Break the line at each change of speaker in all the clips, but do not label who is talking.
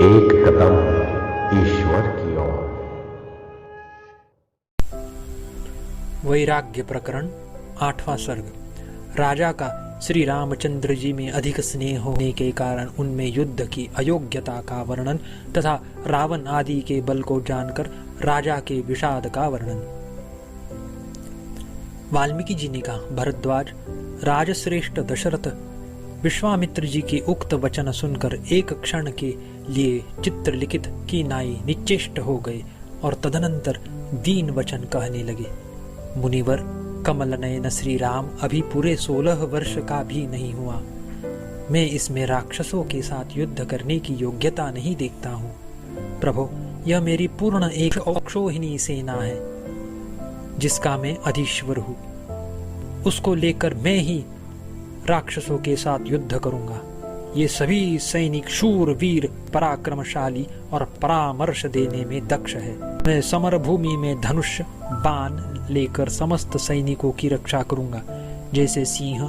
एक कदम ईश्वर की ओर।
वैराग्य प्रकरण 8वां सर्ग। राजा का श्री रामचंद्र जी में अधिक स्नेह होने के कारण उनमें युद्ध की अयोग्यता का वर्णन तथा रावण आदि के बल को जानकर राजा के विषाद का वर्णन। वाल्मीकि जी ने कहा, भरद्वाज, राजश्रेष्ठ दशरथ विश्वामित्र जी के उक्त वचन सुनकर एक क्षण के लिए चित्रलिखित की नाई निश्चेष्ट हो गए और तदनंतर दीन वचन कहने लगे। मुनिवर, कमल नयन श्री राम अभी पूरे 16 वर्ष का भी नहीं हुआ। मैं इसमें राक्षसों के साथ युद्ध करने की योग्यता नहीं देखता हूँ। प्रभु, यह मेरी पूर्ण एक अक्षोहिणी सेना है जिसका मैं अधीश्वर हूँ। उसको लेकर मैं ही राक्षसों के साथ युद्ध करूंगा। ये सभी सैनिक शूर, वीर, पराक्रमशाली और परामर्श देने में दक्ष है। मैं समर भूमि में धनुष बाण लेकर समस्त सैनिकों की रक्षा करूंगा। जैसे सिंह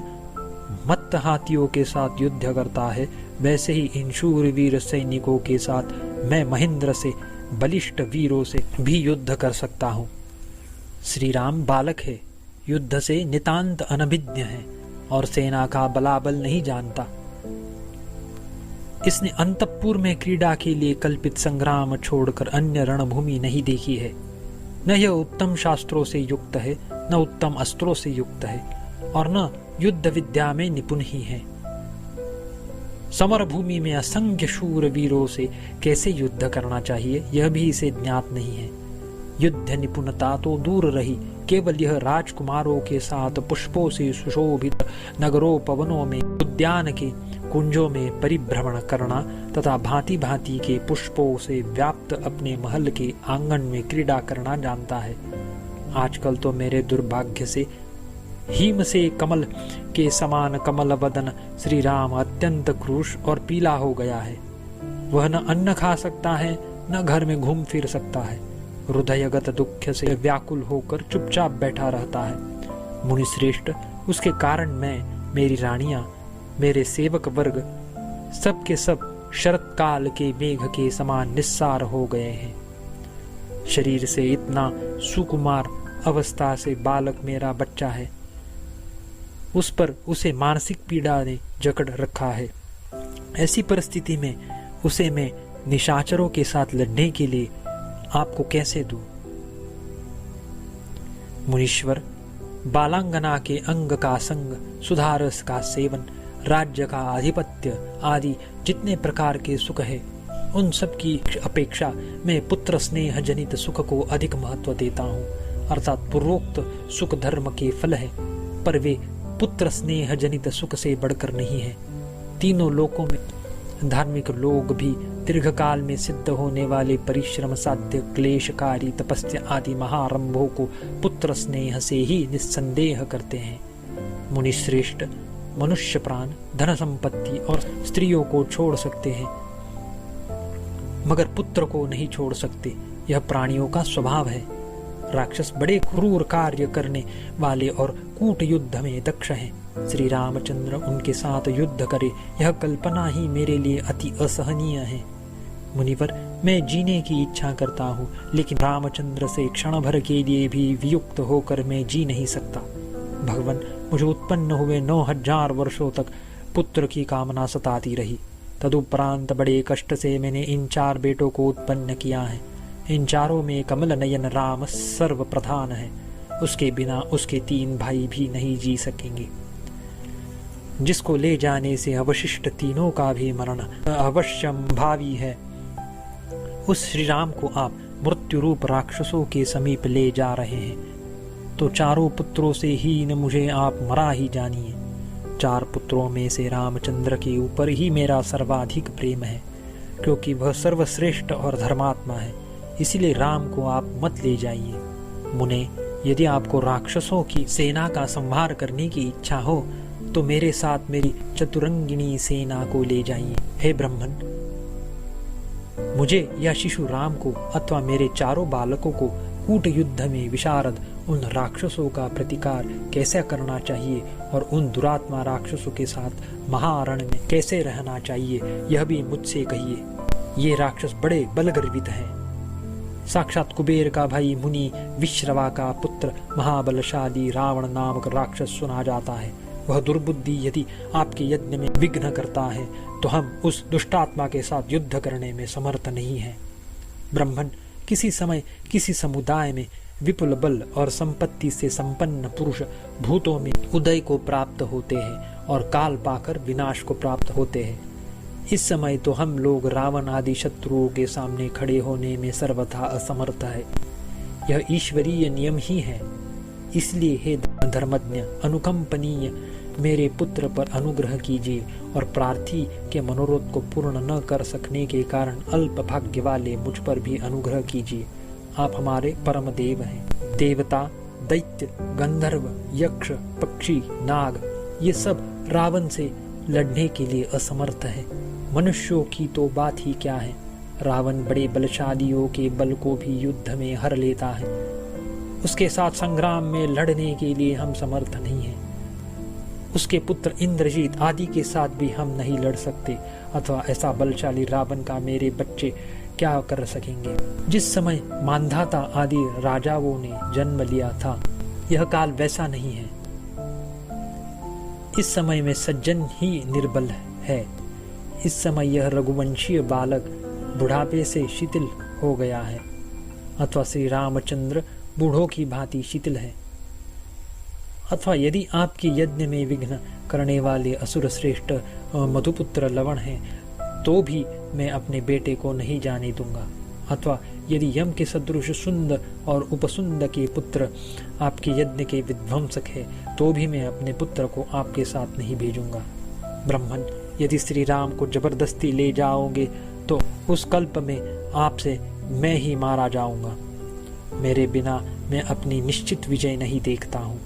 मत्त हाथियों के साथ युद्ध करता है, वैसे ही इन शूरवीर सैनिकों के साथ मैं महेंद्र से बलिष्ठ वीरों से भी युद्ध कर सकता हूँ। श्री राम बालक है, युद्ध से नितांत अनभिज्ञ है और सेना का बलाबल नहीं जानता। इसने अंतपुर में क्रीड़ा के लिए कल्पित संग्राम छोड़कर अन्य रणभूमि नहीं देखी है। न यह उत्तम शास्त्रों से युक्त है, न उत्तम अस्त्रों से युक्त है और न युद्ध विद्या में निपुण ही है। समर भूमि में असंख्य शूर वीरों से कैसे युद्ध करना चाहिए, यह भी इसे ज्ञात नहीं है। युद्ध निपुणता तो दूर रही, केवल यह राजकुमारों के साथ पुष्पों से सुशोभित नगरोपवनों में, उद्यान के कुंजों में परिभ्रमण करना तथा भांति भांति के पुष्पों से व्याप्त अपने महल के आंगन में क्रीड़ा करना जानता है। आजकल तो मेरे दुर्भाग्य से हिम से कमल के समान कमल वदन श्री राम अत्यंत क्रूश और पीला हो गया है। वह न अन्न खा सकता है, न घर में घूम फिर सकता है। हृदयगत दुख से व्याकुल होकर चुपचाप बैठा रहता है। मुनिश्रेष्ठ, उसके कारण मैं, मेरी रानियां, मेरे सेवक वर्ग सब के सब शरत काल के मेघ के समान निस्सार हो गए हैं। शरीर से इतना सुकुमार अवस्था से बालक मेरा बच्चा है, उस पर उसे मानसिक पीड़ा ने जकड़ रखा है। ऐसी परिस्थिति में उसे मैं निशाचरों के साथ लड़ने के लिए आपको कैसे दूं? मुनीश्वर, बालांगना के अंग का संग, सुधारस का सेवन, राज्य का आधिपत्य आदि जितने प्रकार के सुख है, उन सब की अपेक्षा मैं पुत्र स्नेह जनित सुख को अधिक महत्व देता हूँ। अर्थात पूर्वोक्त सुख धर्म के फल है, पर वे पुत्र स्नेह जनित सुख से बढ़कर नहीं है। तीनों लोकों में धार्मिक लोग भी दीर्घकाल में सिद्ध होने वाले परिश्रम साध्य क्लेशकारी तपस्या आदि महारंभों को पुत्र स्नेह से ही निस्संदेह करते हैं। मुनिश्रेष्ठ, मनुष्य प्राण धन संपत्ति और स्त्रियों को छोड़ सकते हैं, मगर पुत्र को नहीं छोड़ सकते। यह प्राणियों का स्वभाव है। राक्षस बड़े क्रूर कार्य करने वाले और कूट युद्ध में दक्ष हैं। श्री रामचंद्र उनके साथ युद्ध करे, यह कल्पना ही मेरे लिए अति असहनीय है। मुनिवर, मैं जीने की इच्छा करता हूँ, लेकिन रामचंद्र से क्षण भर के लिए भी वियुक्त होकर मैं जी नहीं सकता। भगवान, मुझे उत्पन्न हुए 9000 वर्षों तक पुत्र की कामना सताती रही। तदुपरांत बड़े कष्ट से मैंने इन 4 बेटों को उत्पन्न किया है। इन चारों में कमल नयन राम सर्वप्रधान है। उसके बिना उसके 3 भाई भी नहीं जी सकेंगे, जिसको ले जाने से अवशिष्ट तीनों का भी मरण अवश्यम भावी है। उस श्री राम को आप मृत्यु रूप राक्षसों के समीप ले जा रहे हैं, तो 4 पुत्रों से हीन मुझे आप मरा ही जानिए। 4 पुत्रों में से रामचंद्र के ऊपर ही मेरा सर्वाधिक प्रेम है, क्योंकि वह सर्वश्रेष्ठ और धर्मात्मा है। इसीलिए राम को आप मत ले जाइए। मुने, यदि आपको राक्षसों की सेना का संहार करने की इच्छा हो तो मेरे साथ मेरी चतुरंगिनी सेना को ले जाइए। हे ब्राह्मण, मुझे या शिशु राम को अथवा मेरे 4 बालकों को कूट युद्ध में विशारद उन राक्षसों का प्रतिकार कैसे करना चाहिए और उन दुरात्मा राक्षसों के साथ महारण्य में कैसे रहना चाहिए, यह भी मुझसे कहिए। ये राक्षस बड़े बलगर्वित हैं। साक्षात कुबेर का भाई मुनि विश्रवा का पुत्र महाबलशाली रावण नामक राक्षस सुना जाता है। वह दुर्बुद्धि यदि आपके यज्ञ में विघ्न करता है तो हम उस दुष्टात्मा के साथ युद्ध करने में समर्थ नहीं हैं। ब्राह्मण किसी समय किसी समुदाय में विपुल बल और संपत्ति से संपन्न पुरुष भूतों में उदय को प्राप्त होते हैं और काल पाकर विनाश को प्राप्त होते हैं। इस समय तो हम लोग रावण आदि शत्रुओं के सामने खड़े होने में सर्वथा असमर्थ है। यह ईश्वरीय नियम ही है। इसलिए हे धर्मज्ञ अनुकंपनीय मेरे पुत्र पर अनुग्रह कीजिए और प्रार्थी के मनोरथ को पूर्ण न कर सकने के कारण अल्प भाग्य वाले मुझ पर भी अनुग्रह कीजिए। आप हमारे परम देव हैं। देवता, दैत्य, गंधर्व, यक्ष, पक्षी, नाग ये सब रावण से लड़ने के लिए असमर्थ है। मनुष्यों की तो बात ही क्या है। रावण बड़े बलशालियों के बल को भी युद्ध में हर लेता है। उसके साथ संग्राम में लड़ने के लिए हम समर्थ नहीं हैं। उसके पुत्र इंद्रजीत आदि के साथ भी हम नहीं लड़ सकते, अथवा ऐसा बलशाली रावण का मेरे बच्चे क्या कर सकेंगे। जिस समय मांधाता आदि राजाओं ने जन्म लिया था यह काल वैसा नहीं है। इस समय में सज्जन ही निर्बल है। इस समय यह रघुवंशीय बालक बुढ़ापे से शिथिल हो गया है, अथवा श्री रामचंद्र बूढ़ों की भांति शिथिल है। अथवा यदि आपके यज्ञ में विघ्न करने वाले असुर श्रेष्ठ मधुपुत्र लवण हैं तो भी मैं अपने बेटे को नहीं जाने दूंगा। अथवा यदि यम के सदृश सुंद और उपसुंद के पुत्र आपके यज्ञ के विध्वंसक है तो भी मैं अपने पुत्र को आपके साथ नहीं भेजूंगा। ब्राह्मण यदि श्री राम को जबरदस्ती ले जाओगे तो उस कल्प में आपसे मैं ही मारा जाऊंगा। मेरे बिना मैं अपनी निश्चित विजय नहीं देखता हूं।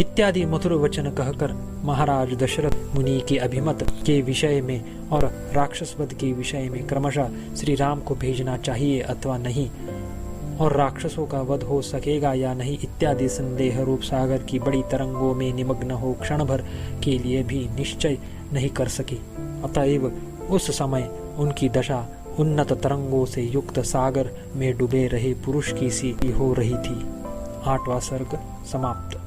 इत्यादि मधुर वचन कहकर महाराज दशरथ मुनि के अभिमत के विषय में और राक्षस वध के विषय में क्रमशः श्री राम को भेजना चाहिए अथवा नहीं, और राक्षसों का वध हो सकेगा या नहीं इत्यादि संदेह रूप सागर की बड़ी तरंगों में निमग्न हो क्षण भर के लिए भी निश्चय नहीं कर सकी। अतएव उस समय उनकी दशा उन्नत तरंगों से युक्त सागर में डूबे रहे पुरुष की सी हो रही थी। 8वां सर्ग समाप्त।